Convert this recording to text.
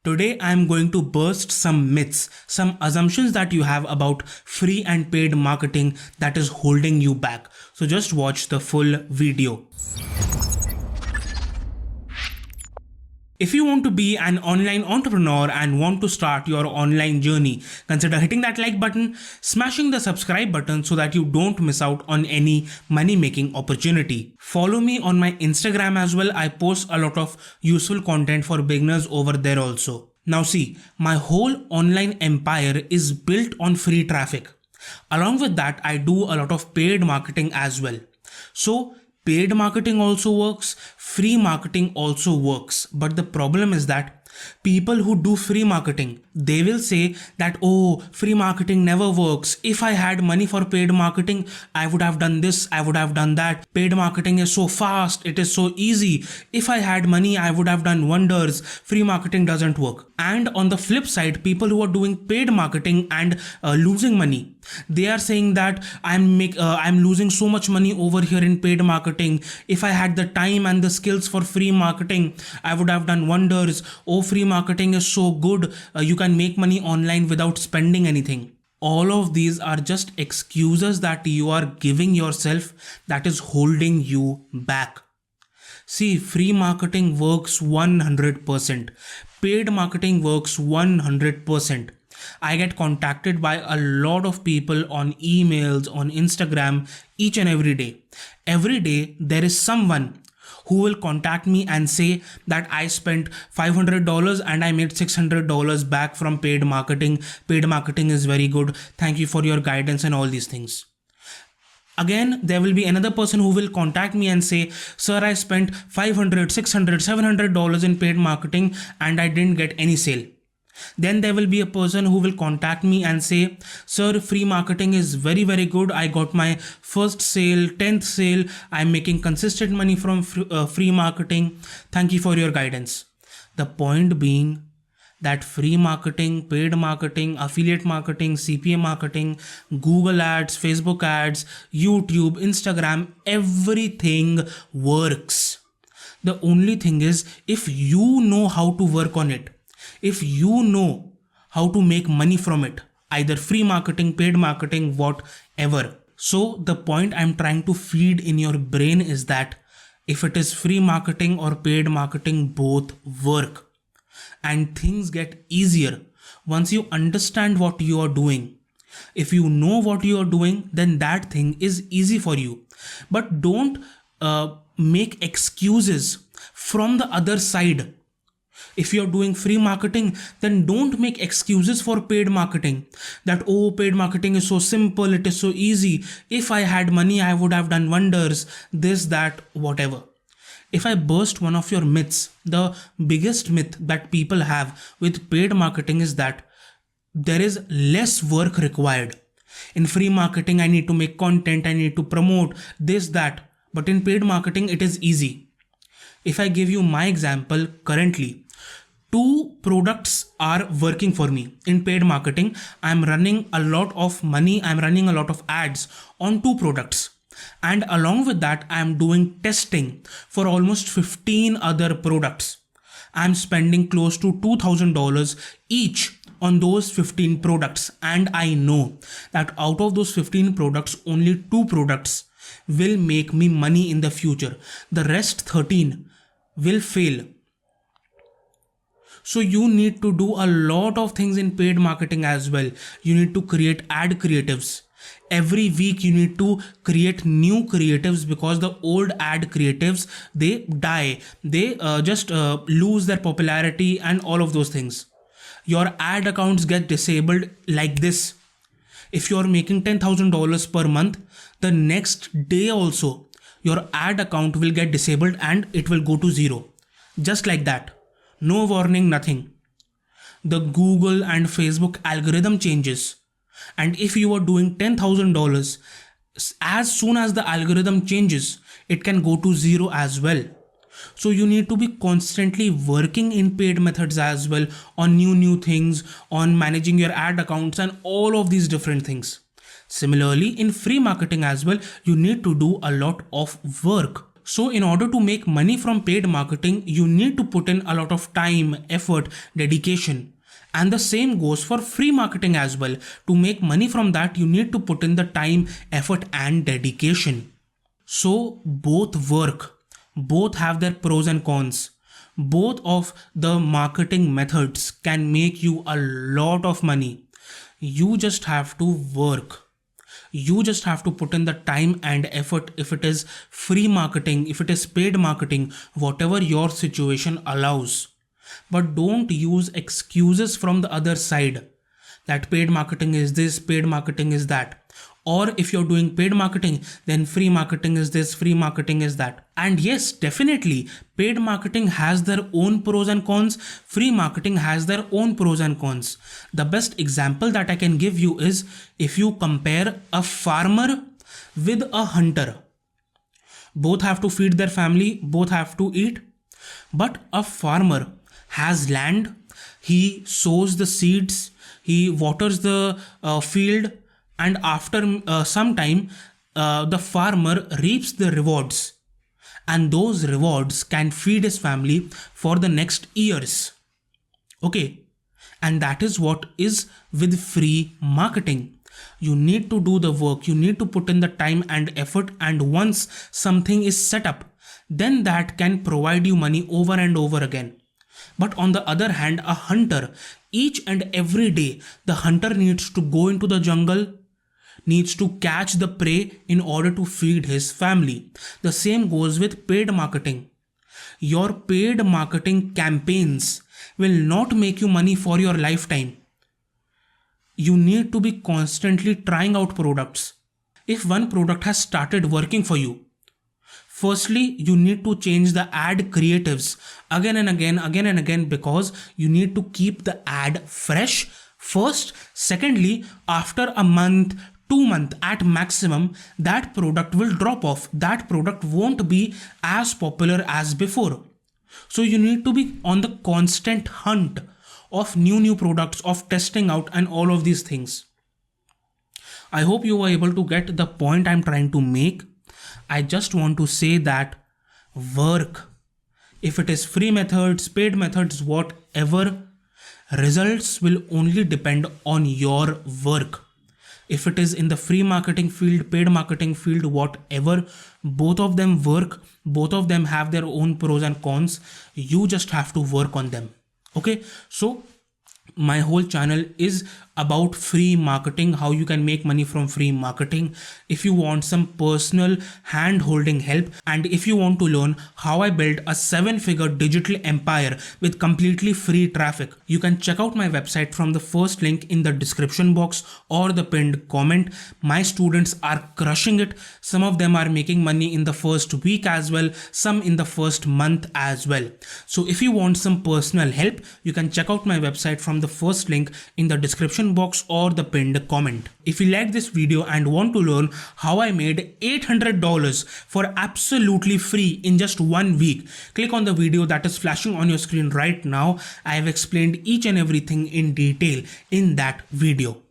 Today I am going to burst some myths, some assumptions that you have about free and paid marketing that is holding you back. So just watch the full video. If you want to be an online entrepreneur and want to start your online journey, consider hitting that like button, smashing the subscribe button so that you don't miss out on any money making opportunity. Follow me on my Instagram as well. I post a lot of useful content for beginners over there also. Now see, my whole online empire is built on free traffic. Along with that, I do a lot of paid marketing as well. So paid marketing also works, free marketing also works. But the problem is that people who do free marketing, they will say that, oh, free marketing never works. If I had money for paid marketing, I would have done this, I would have done that. Paid marketing is so fast, it is so easy. If I had money, I would have done wonders. Free marketing doesn't work. And on the flip side, people who are doing paid marketing and losing money, they are saying that I'm losing so much money over here in paid marketing. If I had the time and the skills for free marketing, I would have done wonders. Oh, free marketing is so good. You can make money online without spending anything. All of these are just excuses that you are giving yourself that is holding you back. See, free marketing works 100%. Paid marketing works 100%. I get contacted by a lot of people on emails, on Instagram, each and every day. Every day there is someone who will contact me and say that I spent $500 and I made $600 back from paid marketing. Paid marketing is very good. Thank you for your guidance and all these things. Again, there will be another person who will contact me and say, sir, I spent $500, $600, $700 in paid marketing and I didn't get any sale. Then there will be a person who will contact me and say, sir, free marketing is very, very good. I got my first sale, 10th sale. I'm making consistent money from free marketing. Thank you for your guidance. The point being that free marketing, paid marketing, affiliate marketing, CPA marketing, Google ads, Facebook ads, YouTube, Instagram, everything works. The only thing is, if you know how to work on it, if you know how to make money from it, either free marketing, paid marketing, whatever. So the point I'm trying to feed in your brain is that if it is free marketing or paid marketing, both work. And things get easier once you understand what you are doing. If you know what you are doing, then that thing is easy for you. But don't make excuses from the other side. If you're doing free marketing, then don't make excuses for paid marketing. That, oh, paid marketing is so simple, it is so easy. If I had money, I would have done wonders. This, that, whatever. If I burst one of your myths, the biggest myth that people have with paid marketing is that there is less work required. In free marketing, I need to make content, I need to promote this, that. But in paid marketing, it is easy. If I give you my example, currently, 2 products are working for me. In paid marketing, I'm running a lot of money, I'm running a lot of ads on 2 products. And along with that, I'm doing testing for almost 15 other products. I'm spending close to $2,000 each on those 15 products. And I know that out of those 15 products, only 2 products will make me money in the future. The rest 13 will fail. So you need to do a lot of things in paid marketing as well. You need to create ad creatives. Every week you need to create new creatives because the old ad creatives, they die. They just lose their popularity and all of those things. Your ad accounts get disabled like this. If you're making $10,000 per month, the next day also your ad account will get disabled and it will go to 0. Just like that. No warning, nothing. The Google and Facebook algorithm changes. And if you are doing $10,000, as soon as the algorithm changes, it can go to 0 as well. So you need to be constantly working in paid methods as well, on new things, on managing your ad accounts and all of these different things. Similarly, in free marketing as well, you need to do a lot of work. So in order to make money from paid marketing, you need to put in a lot of time, effort, dedication. And the same goes for free marketing as well. To make money from that, you need to put in the time, effort, and dedication. So both work, both have their pros and cons. Both of the marketing methods can make you a lot of money. You just have to work. You just have to put in the time and effort. If it is free marketing, if it is paid marketing, whatever your situation allows. But don't use excuses from the other side that paid marketing is this, paid marketing is that. Or if you're doing paid marketing, then free marketing is this, free marketing is that. And yes, definitely, paid marketing has their own pros and cons. Free marketing has their own pros and cons. The best example that I can give you is if you compare a farmer with a hunter. Both have to feed their family, both have to eat. But a farmer has land, he sows the seeds, he waters the field, and after some time, the farmer reaps the rewards. And those rewards can feed his family for the next years. Okay. And that is what is with free marketing. You need to do the work, you need to put in the time and effort, and once something is set up, then that can provide you money over and over again. But on the other hand, a hunter, each and every day, the hunter needs to go into the jungle, needs to catch the prey in order to feed his family. The same goes with paid marketing. Your paid marketing campaigns will not make you money for your lifetime. You need to be constantly trying out products. If one product has started working for you, firstly, you need to change the ad creatives again and again, because you need to keep the ad fresh first. Secondly, after a month, 2 months at maximum, that product will drop off. That product won't be as popular as before. So you need to be on the constant hunt of new products, of testing out and all of these things. I hope you were able to get the point I'm trying to make. I just want to say that work. If it is free methods, paid methods, whatever, results will only depend on your work. If it is in the free marketing field, paid marketing field, whatever, both of them work, both of them have their own pros and cons. You just have to work on them. Okay, so my whole channel is about free marketing, how you can make money from free marketing. If you want some personal hand holding help, and if you want to learn how I built a 7-figure digital empire with completely free traffic, you can check out my website from the first link in the description box or the pinned comment. My students are crushing it. Some of them are making money in the first week as well, some in the first month as well. So if you want some personal help, you can check out my website from the first link in the description box or the pinned comment. If you like this video and want to learn how I made $800 for absolutely free in just 1 week, click on the video that is flashing on your screen right now. I have explained each and everything in detail in that video.